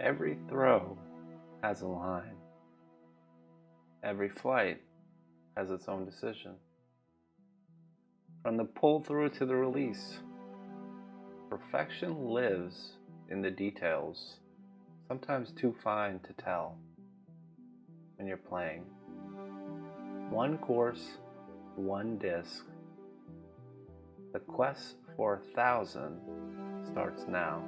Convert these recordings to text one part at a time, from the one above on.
Every throw has a line. Every flight has its own decision. From the pull through to the release, perfection lives in the details, sometimes too fine to tell when you're playing. One course, one disc. The quest for 1,000 starts now.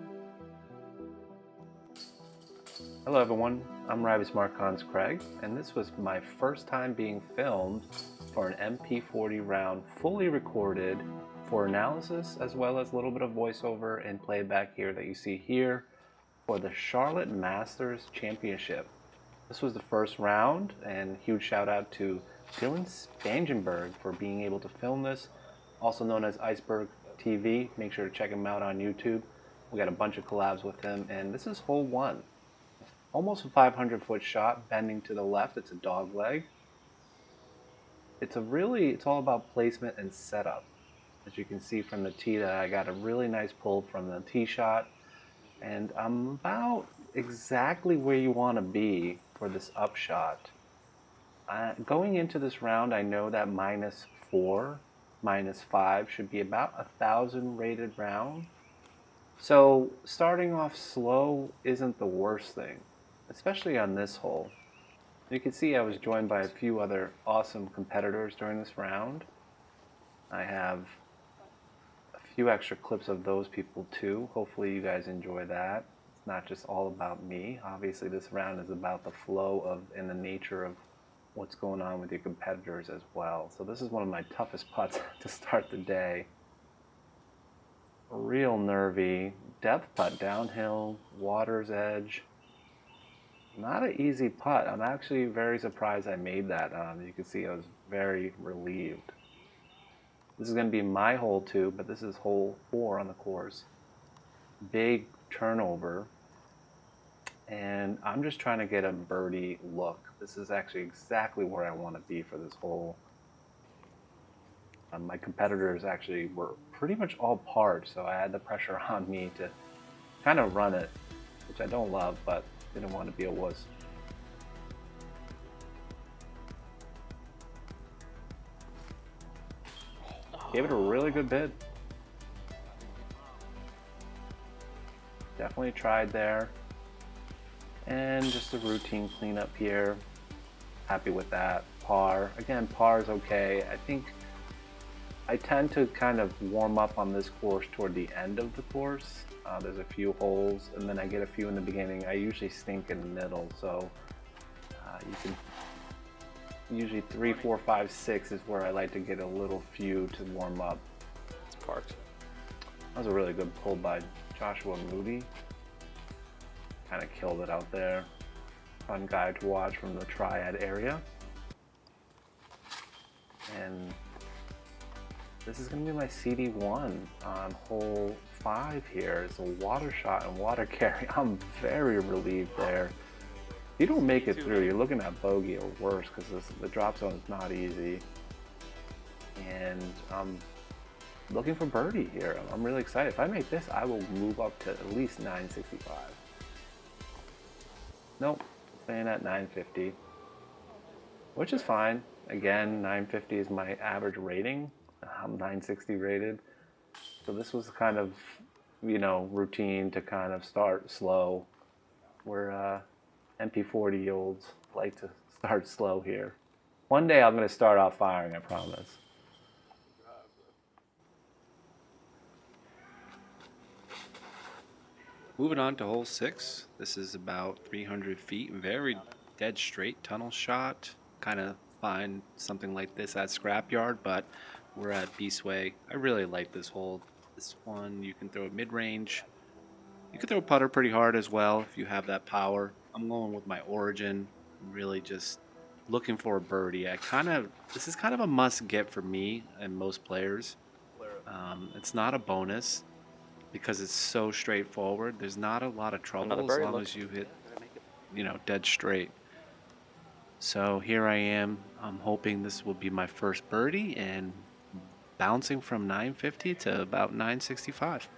Hello everyone, I'm Raivis Markons-Craig, and this was my first time being filmed for an MP40 round, fully recorded for analysis, as well as a little bit of voiceover and playback here that you see here for the Charlotte Masters Championship. This was the first round, and huge shout out to Dylan Spangenberg for being able to film this, also known as Iceberg TV. Make sure to check him out on YouTube. We got a bunch of collabs with him, and this is hole one. Almost a 500-foot shot, bending to the left. It's a dog leg. It's all about placement and setup. As you can see from the tee, that I got a really nice pull from the tee shot, and I'm about exactly where you want to be for this upshot. Going into this round, I know that -4, -5 should be about 1,000 rated round. So starting off slow isn't the worst thing, especially on this hole. You can see I was joined by a few other awesome competitors during this round. I have a few extra clips of those people too. Hopefully you guys enjoy that. It's not just all about me. Obviously this round is about the flow of and the nature of what's going on with your competitors as well. So this is one of my toughest putts to start the day. Real nervy, depth putt downhill, water's edge. Not an easy putt. I'm actually very surprised I made that. You can see I was very relieved. This is going to be my hole too, but this is hole 4 on the course. Big turnover. And I'm just trying to get a birdie look. This is actually exactly where I want to be for this hole. My competitors actually were pretty much all parred, so I had the pressure on me to kind of run it, which I don't love, but didn't want to be a wuss. Gave it a really good bid. Definitely tried there. And just a routine cleanup here. Happy with that. Par. Again, par is okay. I think I tend to kind of warm up on this course toward the end of the course. There's a few holes, and then I get a few in the beginning. I usually stink in the middle, so you can usually 3, 4, 5, 6 is where I like to get a little few to warm up. It's parked. That was a really good pull by Joshua Moody. Kind of killed it out there. Fun guy to watch from the Triad area. And this is going to be my CD1 on hole 5 here. It's a water shot and water carry. I'm very relieved there. If you don't make it through, you're looking at bogey or worse, because the drop zone is not easy. And I'm looking for birdie here. I'm really excited. If I make this, I will move up to at least 965. Nope, staying at 950, which is fine. Again, 950 is my average rating. I'm 960 rated. So this was kind of, routine to kind of start slow. We're MP40-olds like to start slow here. One day I'm going to start off firing, I promise. Moving on to hole 6. This is about 300 feet. Very dead straight tunnel shot. Kind of find something like this at Scrapyard, but we're at Eastway. I really like this hole. This one, you can throw it mid-range. You can throw a putter pretty hard as well if you have that power. I'm going with my Origin. I'm really just looking for a birdie. This is kind of a must-get for me and most players. It's not a bonus, because it's so straightforward. There's not a lot of trouble as long as you hit, dead straight. So here I am. I'm hoping this will be my first birdie and bouncing from 950 to about 965.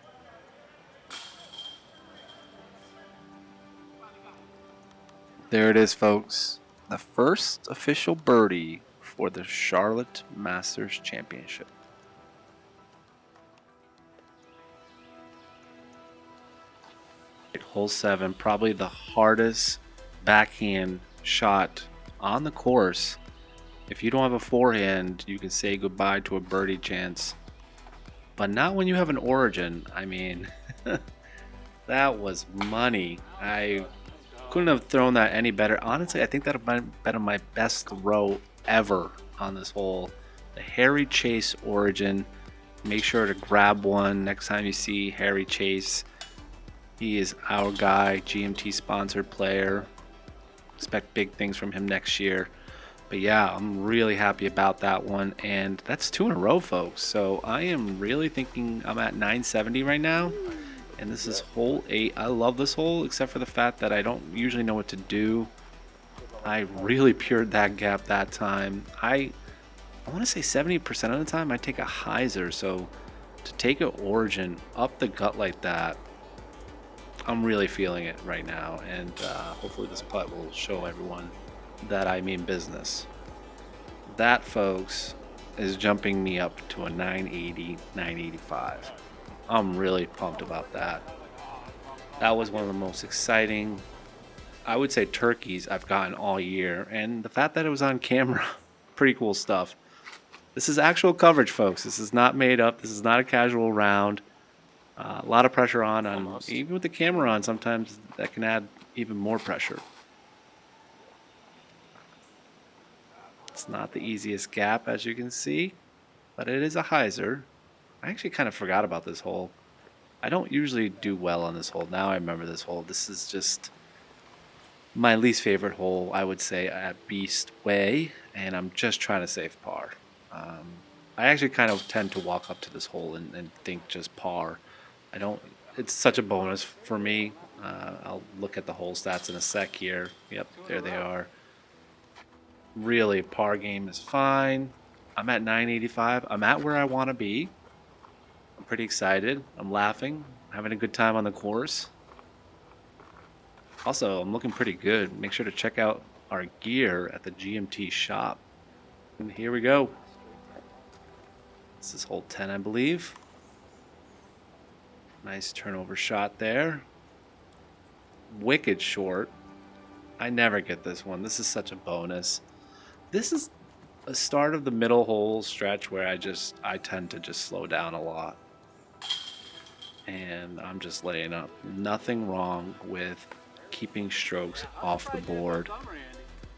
There it is, folks. The first official birdie for the Charlotte Masters Championship. Hole 7, probably the hardest backhand shot on the course. If you don't have a forehand, you can say goodbye to a birdie chance. But not when you have an origin. I mean, that was money. I couldn't have thrown that any better. Honestly, I think that would have been my best throw ever on this hole. The Harry Chase origin. Make sure to grab one next time you see Harry Chase. He is our guy, GMT sponsored player. Expect big things from him next year. But yeah, I'm really happy about that one. And that's 2 in a row, folks. So I am really thinking I'm at 970 right now. And this is hole 8. I love this hole, except for the fact that I don't usually know what to do. I really pured that gap that time. I want to say 70% of the time I take a hyzer. So to take an origin up the gut like that, I'm really feeling it right now, and hopefully this putt will show everyone that I mean business. That, folks, is jumping me up to a 980, 985. I'm really pumped about that. That was one of the most exciting, I would say, turkeys I've gotten all year, and the fact that it was on camera, pretty cool stuff. This is actual coverage, folks. This is not made up. This is not a casual round. A lot of pressure on even with the camera on, sometimes that can add even more pressure. It's not the easiest gap, as you can see, but it is a hyzer. I actually kind of forgot about this hole. I don't usually do well on this hole. Now I remember this hole. This is just my least favorite hole, I would say, at Eastway, and I'm just trying to save par. I actually kind of tend to walk up to this hole and think just par. It's such a bonus for me. I'll look at the hole stats in a sec here. Yep, there they are. Really, par game is fine. I'm at 985. I'm at where I want to be. I'm pretty excited. I'm laughing, having a good time on the course. Also, I'm looking pretty good. Make sure to check out our gear at the GMT shop. And here we go. This is hole 10, I believe. Nice turnover shot there. Wicked short. I never get this one. This is such a bonus. This is a start of the middle hole stretch where I tend to just slow down a lot. And I'm just laying up. Nothing wrong with keeping strokes off the board.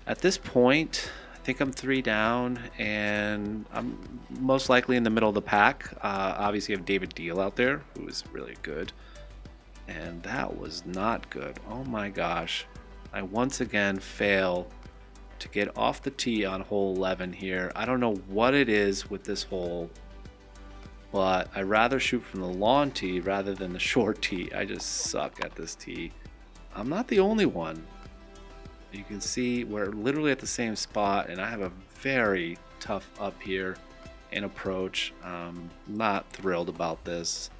At this point, I think I'm 3 down, and I'm most likely in the middle of the pack. Obviously, I have David Deal out there, who is really good. And that was not good. Oh my gosh. I once again fail to get off the tee on hole 11 here. I don't know what it is with this hole, but I'd rather shoot from the long tee rather than the short tee. I just suck at this tee. I'm not the only one. You can see we're literally at the same spot, and I have a very tough up here and approach. Not thrilled about this.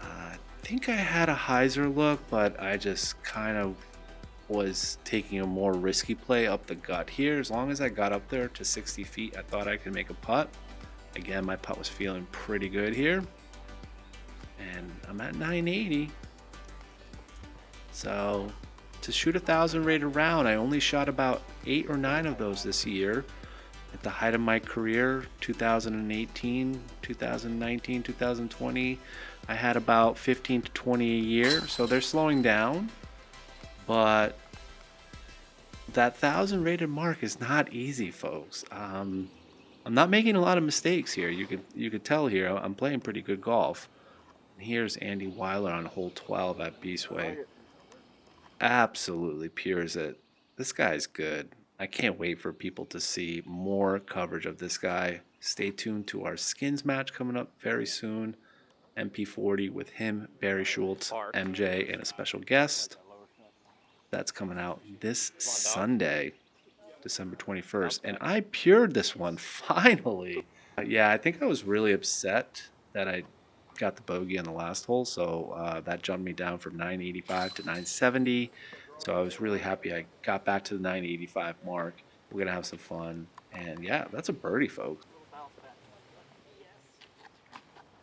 I think I had a hyzer look, but I just kind of was taking a more risky play up the gut here. As long as I got up there to 60 feet, I thought I could make a putt. Again, my putt was feeling pretty good here. And I'm at 980. So to shoot 1,000 rated round, I only shot about 8 or 9 of those this year. At the height of my career, 2018, 2019, 2020, I had about 15 to 20 a year. So they're slowing down. But that 1,000 rated mark is not easy, folks. I'm not making a lot of mistakes here. You could tell here I'm playing pretty good golf. And here's Andy Wiler on hole 12 at Eastway. Absolutely pures it. This guy's good. I can't wait for people to see more coverage of this guy. Stay tuned to our skins match coming up very soon. MP40 with him, Barry Schultz, MJ, and a special guest. That's coming out this Sunday, December 21st. And I pured this one, finally. Yeah, I think I was really upset that I got the bogey on the last hole, so that jumped me down from 985 to 970. So I was really happy I got back to the 985 mark. We're going to have some fun. And yeah, that's a birdie, folks.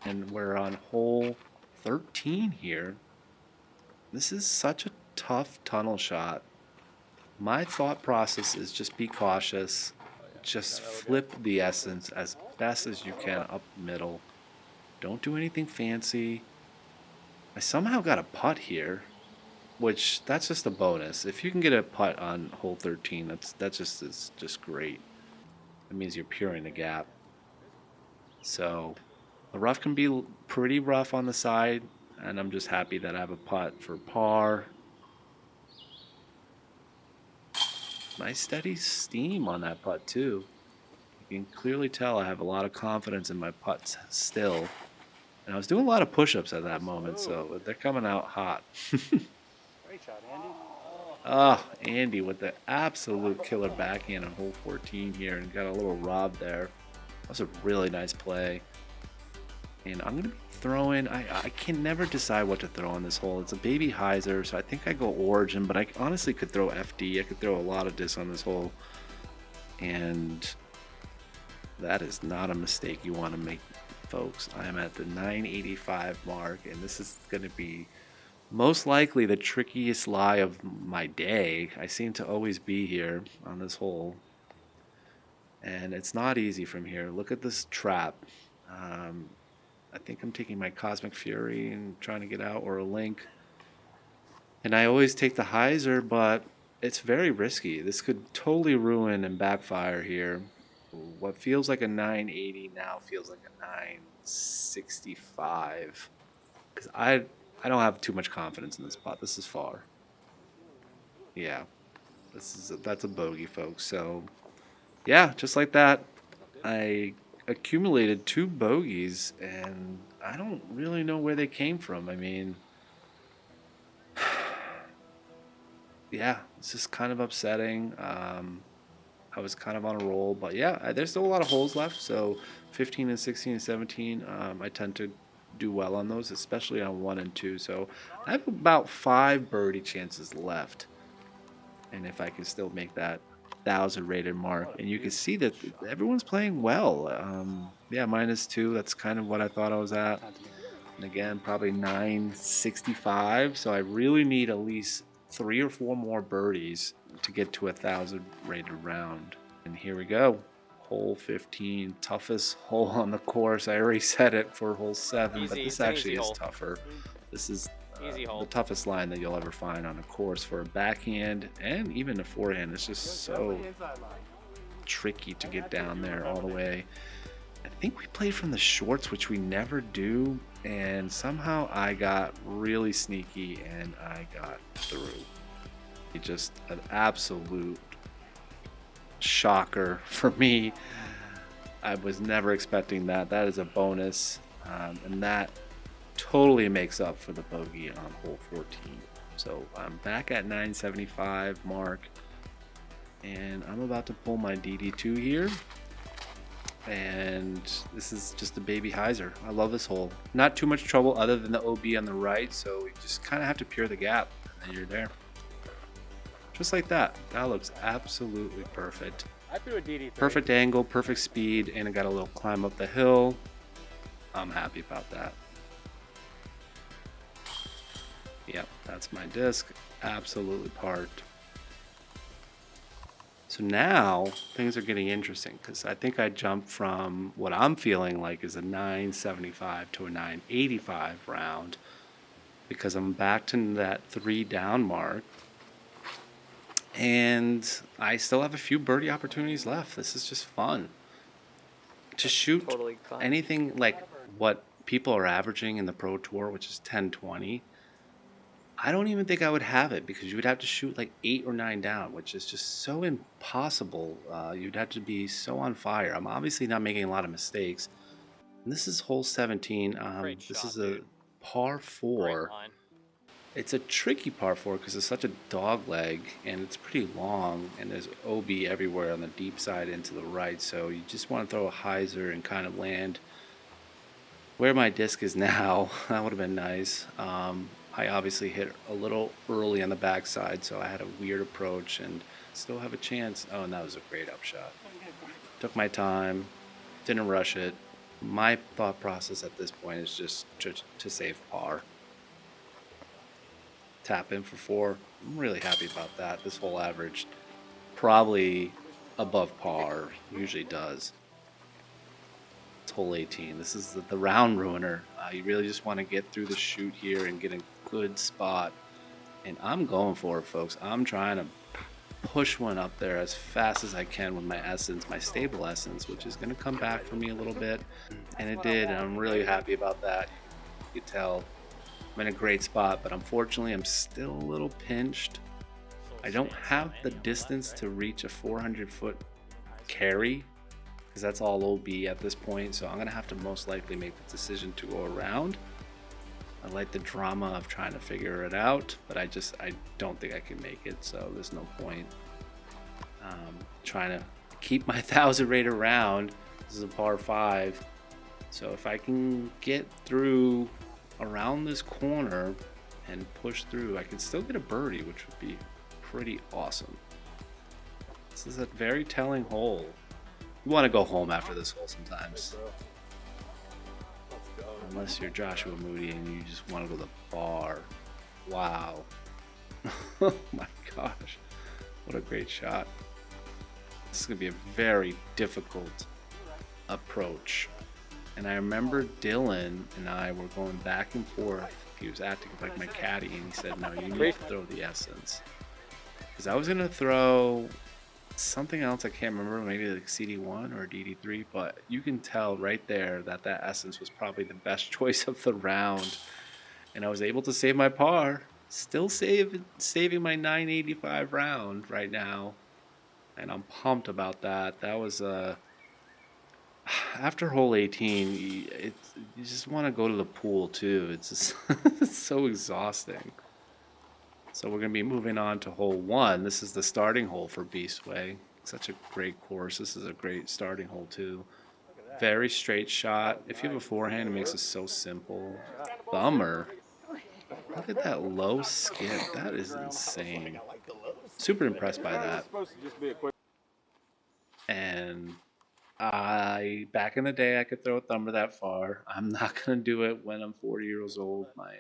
And we're on hole 13 here. This is such a tough tunnel shot. My thought process is just be cautious. Just flip the essence as best as you can up the middle. Don't do anything fancy. I somehow got a putt here, which that's just a bonus. If you can get a putt on hole 13, that just is just great. It means you're puring the gap. So the rough can be pretty rough on the side, and I'm just happy that I have a putt for par. Nice steady steam on that putt too. You can clearly tell I have a lot of confidence in my putts still. And I was doing a lot of push-ups at that moment, so they're coming out hot. Great shot, Andy. Oh, Andy with the absolute killer backhand on hole 14 here and got a little rob there. That was a really nice play. And I'm going to be throwing, I can never decide what to throw on this hole. It's a baby hyzer, so I think I go origin, but I honestly could throw FD. I could throw a lot of discs on this hole. And that is not a mistake you want to make, folks. I am at the 985 mark, and this is going to be most likely the trickiest lie of my day. I seem to always be here on this hole, and it's not easy from here. Look at this trap. I think I'm taking my Cosmic Fury and trying to get out, or a Link. And I always take the hyzer, but it's very risky. This could totally ruin and backfire here. What feels like a 980 now feels like a 965. Because I don't have too much confidence in this putt. This is far. Yeah, that's a bogey, folks. So yeah, just like that, I accumulated 2 bogeys, and I don't really know where they came from. I mean, yeah, it's just kind of upsetting. I was kind of on a roll, but yeah, there's still a lot of holes left. So 15 and 16 and 17, I tend to do well on those, especially on 1 and 2. So I have about 5 birdie chances left, and if I can still make that 1,000 rated mark, and you can see that everyone's playing well. Yeah, -2. That's kind of what I thought I was at. And again, probably 965. So I really need at least 3 or 4 more birdies to get to 1,000 rated round. And here we go. Hole 15, toughest hole on the course. I already said it for hole 7, but this actually is tougher. This is the toughest line that you'll ever find on a course for a backhand and even a forehand. It's just so tricky to get down there all the way. I think we played from the shorts, which we never do, and somehow I got really sneaky and I got through. It's just an absolute shocker for me. I was never expecting that. That is a bonus, and that totally makes up for the bogey on hole 14. So I'm back at 975 mark, and I'm about to pull my DD2 here. And this is just a baby hyzer. I love this hole. Not too much trouble other than the OB on the right, so you just kind of have to pure the gap, and you're there. Just like that. That looks absolutely perfect. I threw a DD3. Perfect angle, perfect speed, and I got a little climb up the hill. I'm happy about that. Yep, that's my disc. Absolutely parked. So now things are getting interesting because I think I jumped from what I'm feeling like is a 975 to a 985 round because I'm back to that 3 down mark. And I still have a few birdie opportunities left. This is just fun. To shoot Totally fine. anything like what people are averaging in the Pro Tour, which is 10-20, I don't even think I would have it because you would have to shoot like 8 or 9 down, which is just so impossible. You'd have to be so on fire. I'm obviously not making a lot of mistakes. And this is hole 17. This is a par 4. It's a tricky par 4 because it's such a dog leg and it's pretty long and there's OB everywhere on the deep side and to the right. So you just want to throw a hyzer and kind of land where my disc is now. That would have been nice. I obviously hit a little early on the backside, so I had a weird approach and still have a chance. Oh, and that was a great upshot. Took my time, didn't rush it. My thought process at this point is just to save par. Tap in for 4. I'm really happy about that. This whole averaged probably above par, usually does. It's hole 18. This is the round ruiner. You really just want to get through the chute here and get a good spot. And I'm going for it, folks. I'm trying to push one up there as fast as I can with my essence, my stable essence, which is going to come back for me a little bit. And it did, and I'm really happy about that. You can tell I'm in a great spot, but unfortunately I'm still a little pinched. I don't have the distance to reach a 400-foot carry, because that's all OB at this point, so I'm going to have to most likely make the decision to go around. I like the drama of trying to figure it out, but I don't think I can make it, so there's no point trying to keep my 1,000 rate around. This is a par 5, so if I can get through around this corner and push through, I can still get a birdie, which would be pretty awesome. This is a very telling hole. You want to go home after this hole sometimes. Unless you're Joshua Moody and you just want to go to the bar. Wow. Oh my gosh. What a great shot. This is going to be a very difficult approach. And I remember Dylan and I were going back and forth. He was acting like my caddy and he said, no, you need to throw the essence. Because I was going to throw something else, I can't remember, maybe like CD1 or DD3, but you can tell right there that that essence was probably the best choice of the round. And I was able to save my par, still saving my 985 round right now. And I'm pumped about that. That was after hole 18, you just want to go to the pool too. It's just it's so exhausting. So we're going to be moving on to hole 1. This is the starting hole for Eastway. Such a great course. This is a great starting hole too. Very straight shot. If you have a forehand, it makes it so simple. Bummer. Look at that low skip. That is insane. Super impressed by that. And back in the day, I could throw a thumber that far. I'm not going to do it when I'm 40 years old. My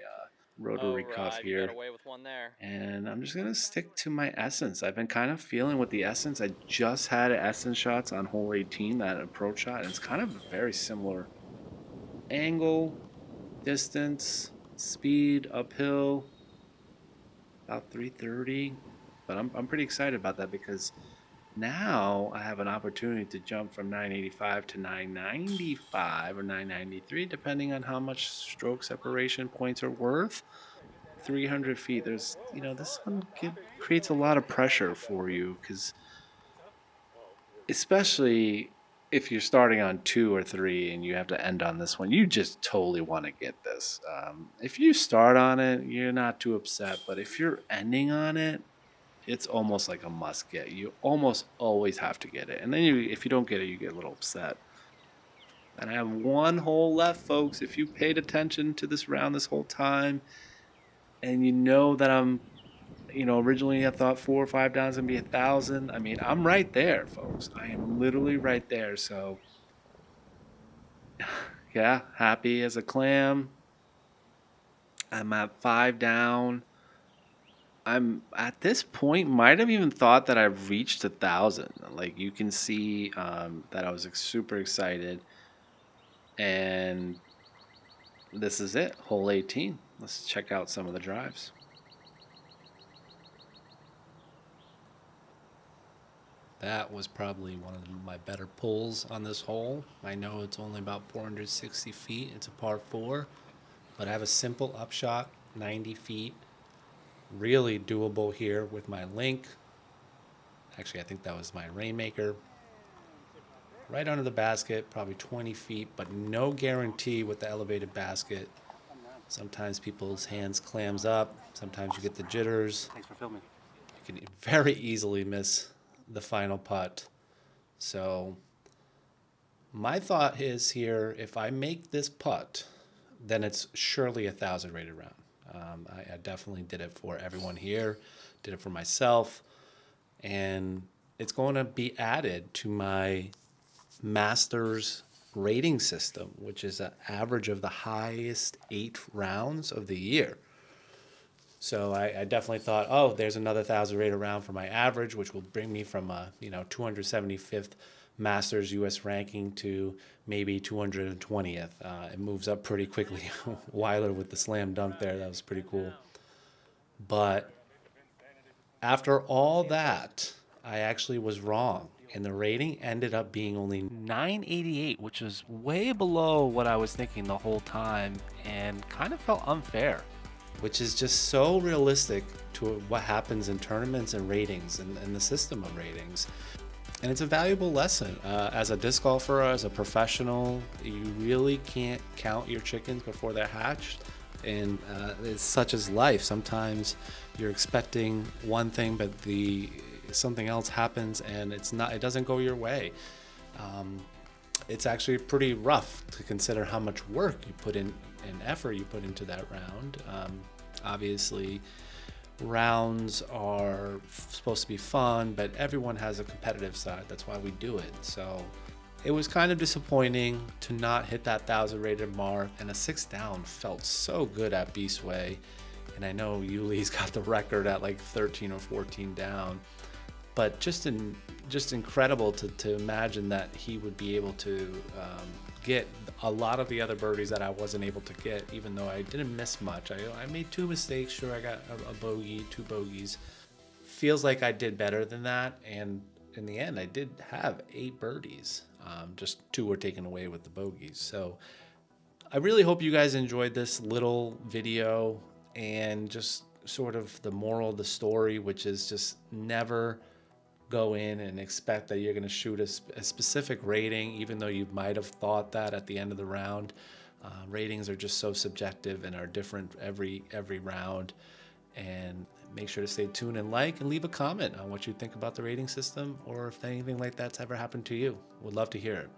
rotary cuff here. Got away with one there. And I'm just going to stick to my essence. I've been kind of feeling with the essence. I just had essence shots on hole 18, that approach shot. And it's kind of a very similar angle, distance, speed, uphill, about 330. But I'm pretty excited about that because now I have an opportunity to jump from 985 to 995 or 993, depending on how much stroke separation points are worth. 300 feet. There's, this one creates a lot of pressure for you because, especially if you're starting on 2 or 3 and you have to end on this one, you just totally want to get this. If you start on it, you're not too upset, but if you're ending on it, it's almost like a must get. You almost always have to get it. And then if you don't get it, you get a little upset. And I have one hole left, folks. If you paid attention to this round this whole time, and you know that I'm, originally I thought 4 or 5 down is going to be 1,000. I mean, I'm right there, folks. I am literally right there. So, yeah, happy as a clam. I'm at 5 down. I'm at this point might have even thought that I've reached 1,000. Like you can see that I was super excited, and this is it, hole 18. Let's check out some of the drives. That was probably one of my better pulls on this hole. I know it's only about 460 feet. It's a par 4, but I have a simple upshot, 90 feet. Really doable here with my link. Actually, I think that was my rainmaker. Right under the basket, probably 20 feet, but no guarantee with the elevated basket. Sometimes people's hands clams up. Sometimes you get the jitters. Thanks for filming. You can very easily miss the final putt. So my thought is here, if I make this putt, then it's surely 1,000 rated round. I definitely did it for everyone here, did it for myself, and it's going to be added to my Masters rating system, which is an average of the highest 8 rounds of the year. So I definitely thought, oh, there's another 1,000 rated round for my average, which will bring me from a 275th Masters U.S. ranking to maybe 220th. It moves up pretty quickly. Wiler with the slam dunk there, that was pretty cool. But after all that, I actually was wrong, and the rating ended up being only 988, which is way below what I was thinking the whole time, and kind of felt unfair, which is just so realistic to what happens in tournaments and ratings and the system of ratings. And it's a valuable lesson. As a disc golfer, as a professional, you really can't count your chickens before they're hatched. And it's such as life. Sometimes you're expecting one thing, but something else happens and it doesn't go your way. It's actually pretty rough to consider how much work you put in and effort you put into that round. Obviously, rounds are supposed to be fun, but everyone has a competitive side. That's why we do it. So it was kind of disappointing to not hit that 1,000 rated mark, and a 6 down felt so good at Eastway. And I know Yuli's got the record at like 13 or 14 down, but just incredible to imagine that he would be able to get a lot of the other birdies that I wasn't able to get, even though I didn't miss much. I made 2 mistakes. Sure, I got a bogey, 2 bogeys. Feels like I did better than that, and in the end, I did have 8 birdies. Just 2 were taken away with the bogeys. So I really hope you guys enjoyed this little video and just sort of the moral of the story, which is just never go in and expect that you're going to shoot a specific rating, even though you might have thought that at the end of the round. Ratings are just so subjective and are different every round. And make sure to stay tuned and leave a comment on what you think about the rating system, or if anything like that's ever happened to you. Would love to hear it.